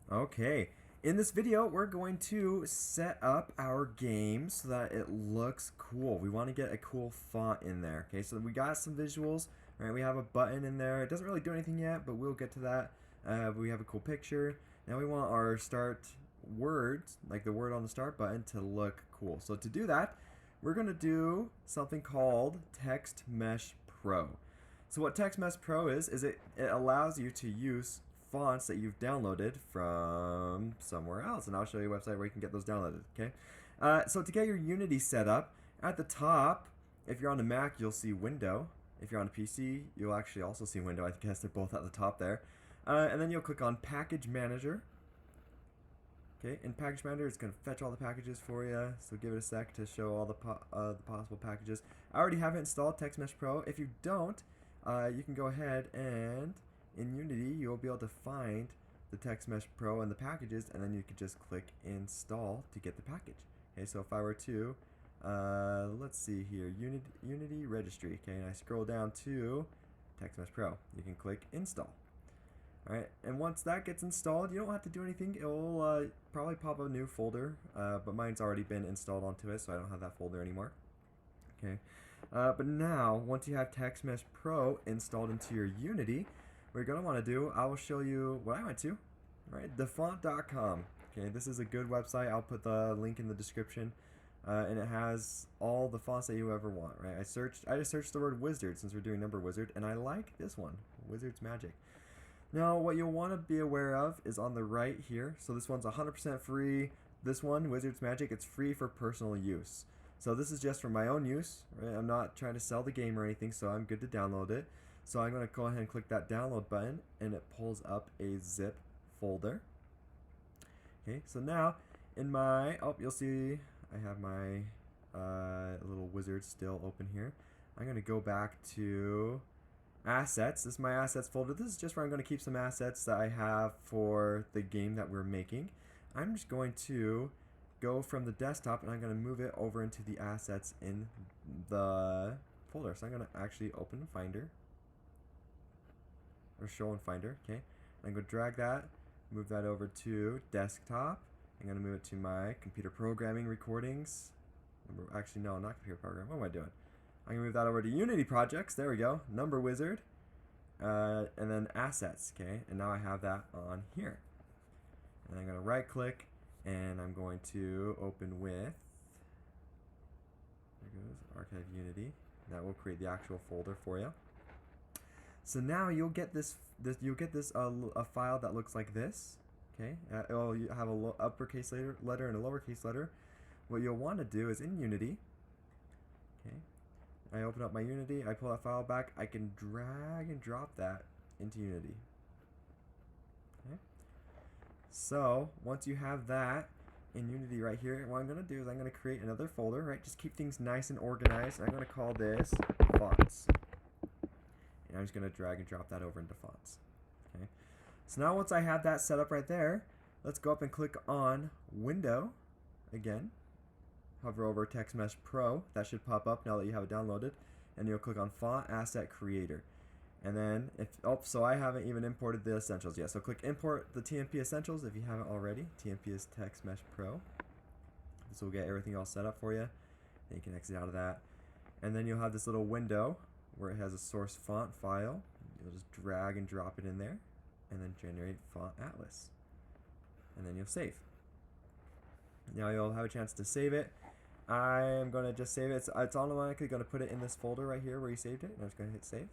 Okay, in this video, we're going to set up our game so that it looks cool. We want to get a cool font in there. Okay, so we got some visuals, right? We have a button in there. It doesn't really do anything yet, but we'll get to that. We have a cool picture. Now we want our start words, like the word on the start button, to look cool. So to do that, we're going to do something called TextMeshPro. So what TextMeshPro is it allows you to use fonts that you've downloaded from somewhere else, and I'll show you a website where you can get those downloaded. Okay, so to get your Unity set up, at the top, if you're on a Mac, you'll see Window. If you're on a PC, you'll actually also see Window. I guess they're both at the top there. And then you'll click on Package Manager. Okay, in Package Manager, it's going to fetch all the packages for you, so give it a sec to show all the possible packages. I already have it installed, TextMeshPro. If you don't, you can go ahead and in Unity, you'll be able to find the TextMeshPro and the packages, and then you can just click Install to get the package. Okay, so if I were to, let's see here, Unity Registry, okay, and I scroll down to TextMeshPro, you can click Install. Alright, and once that gets installed, you don't have to do anything. It will probably pop a new folder, but mine's already been installed onto it, so I don't have that folder anymore. Okay, but now, once you have TextMeshPro installed into your Unity, what you're going to want to do, I will show you what I went to, right? Thefont.com. Okay, this is a good website. I'll put the link in the description, and it has all the fonts that you ever want, right? I just searched the word wizard since we're doing number wizard, and I like this one, Wizard's Magic. Now, what you'll want to be aware of is on the right here. So this one's 100% free. This one, Wizard's Magic, it's free for personal use. So this is just for my own use, right? I'm not trying to sell the game or anything, so I'm good to download it. So I'm going to go ahead and click that download button, and it pulls up a zip folder. Okay, so now in my, you'll see I have my little wizard still open here. I'm going to go back to assets. This is my assets folder. This is just where I'm going to keep some assets that I have for the game that we're making. I'm just going to go from the desktop and I'm going to move it over into the assets in the folder. So I'm going to actually open Finder, or show in Finder, okay? I'm going to drag that, move that over to desktop. I'm going to move it to my computer programming recordings. Actually, no, not computer program. What am I doing? I'm going to move that over to Unity projects. There we go. Number wizard. And then assets, okay? And now I have that on here. And I'm going to right click and I'm going to open with, there goes, Archive Unity. That will create the actual folder for you. So now you'll get this a file that looks like this, okay? It'll have a uppercase letter and a lowercase letter. What you'll want to do is in Unity, okay? I open up my Unity, I pull that file back, I can drag and drop that into Unity. Okay? So once you have that in Unity right here, what I'm going to do is I'm going to create another folder, right? Just keep things nice and organized. I'm going to call this fonts. And I'm just going to drag and drop that over into fonts. Okay? So now once I have that set up right there, let's go up and click on Window again. Hover over TextMeshPro. That should pop up now that you have it downloaded. And you'll click on Font Asset Creator. And then, so I haven't even imported the essentials yet. So click Import the TMP Essentials if you haven't already. TMP is TextMeshPro. This will get everything all set up for you. Then you can exit out of that. And then you'll have this little window where it has a source font file. You'll just drag and drop it in there. And then generate Font Atlas. And then you'll save. Now you'll have a chance to save it. I'm going to just save it. It's automatically going to put it in this folder right here where you saved it. And I'm just going to hit save.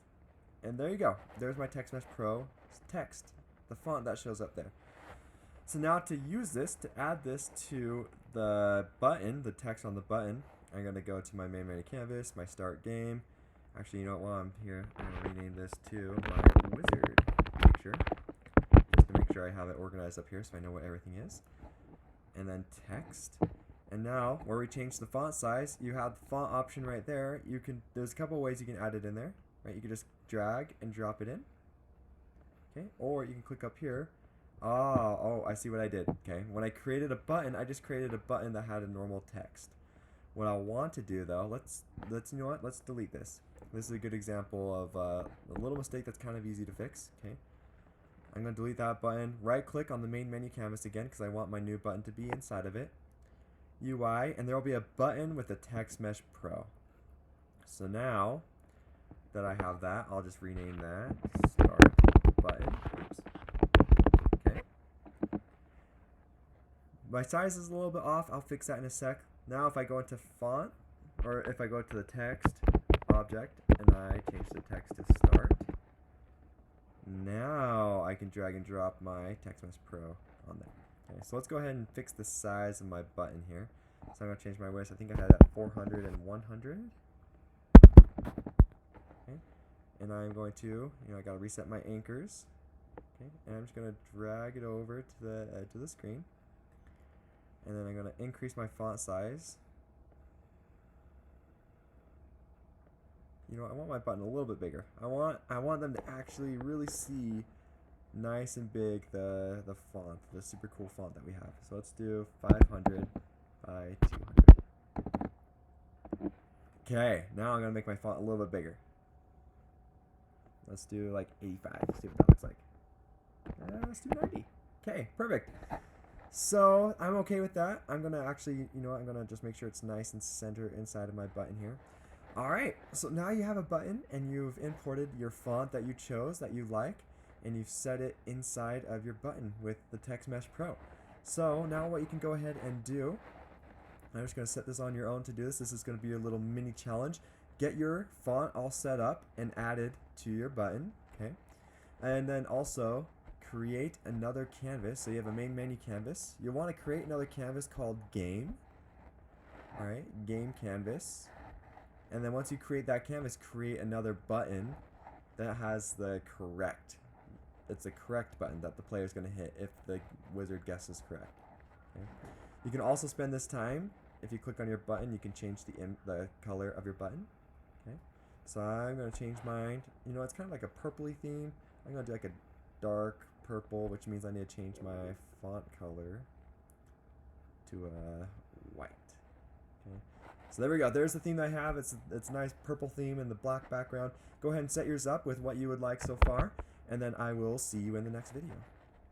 And there you go. There's my TextMeshPro text, the font that shows up there. So now to use this, to add this to the button, the text on the button, I'm going to go to my main menu canvas, my start game. Actually, you know what, while I'm here, I'm going to rename this to my wizard picture, just to make sure I have it organized up here so I know what everything is. And then text. And now, where we change the font size, you have the font option right there. There's a couple ways you can add it in there. Right? You can just drag and drop it in. Okay, or you can click up here. Oh, I see what I did. Okay, when I created a button, I just created a button that had a normal text. What I want to do though, let's you know what? Let's delete this. This is a good example of a little mistake that's kind of easy to fix. Okay, I'm going to delete that button. Right click on the main menu canvas again because I want my new button to be inside of it. UI, and there will be a button with the TextMeshPro. So now that I have that, I'll just rename that Start Button. Oops. Okay. My size is a little bit off. I'll fix that in a sec. Now if I go into font, or if I go to the text object and I change the text to start, now I can drag and drop my TextMeshPro on there. Okay, so let's go ahead and fix the size of my button here. So I'm going to change my width. I think I had that 400 and 100. Okay. And I'm going to, I got to reset my anchors. Okay. And I'm just going to drag it over to the edge of the screen. And then I'm going to increase my font size. I want my button a little bit bigger. I want them to actually really see nice and big the font, the super cool font that we have. So let's do 500 by 200. Okay, now I'm gonna make my font a little bit bigger. Let's do like 85. Let's see what that looks like. Let's do 90. Okay, perfect. So I'm okay with that. I'm gonna actually, I'm gonna just make sure it's nice and center inside of my button here. Alright, so now you have a button and you've imported your font that you chose, that you like, and you've set it inside of your button with the TextMeshPro. So now what you can go ahead and do, I'm just going to set this on your own to do this. This is going to be your little mini challenge. Get your font all set up and added to your button, okay? And then also create another canvas. So you have a main menu canvas. You'll want to create another canvas called Game. Alright, Game Canvas. And then once you create that canvas, create another button that has it's a correct button that the player is going to hit if the wizard guesses correct. Okay. You can also spend this time, if you click on your button, you can change the color of your button. Okay. So I'm going to change mine. It's kind of like a purpley theme. I'm going to do like a dark purple, which means I need to change my font color to white. Okay. So there we go. There's the theme that I have. It's a nice purple theme in the black background. Go ahead and set yours up with what you would like so far, and then I will see you in the next video.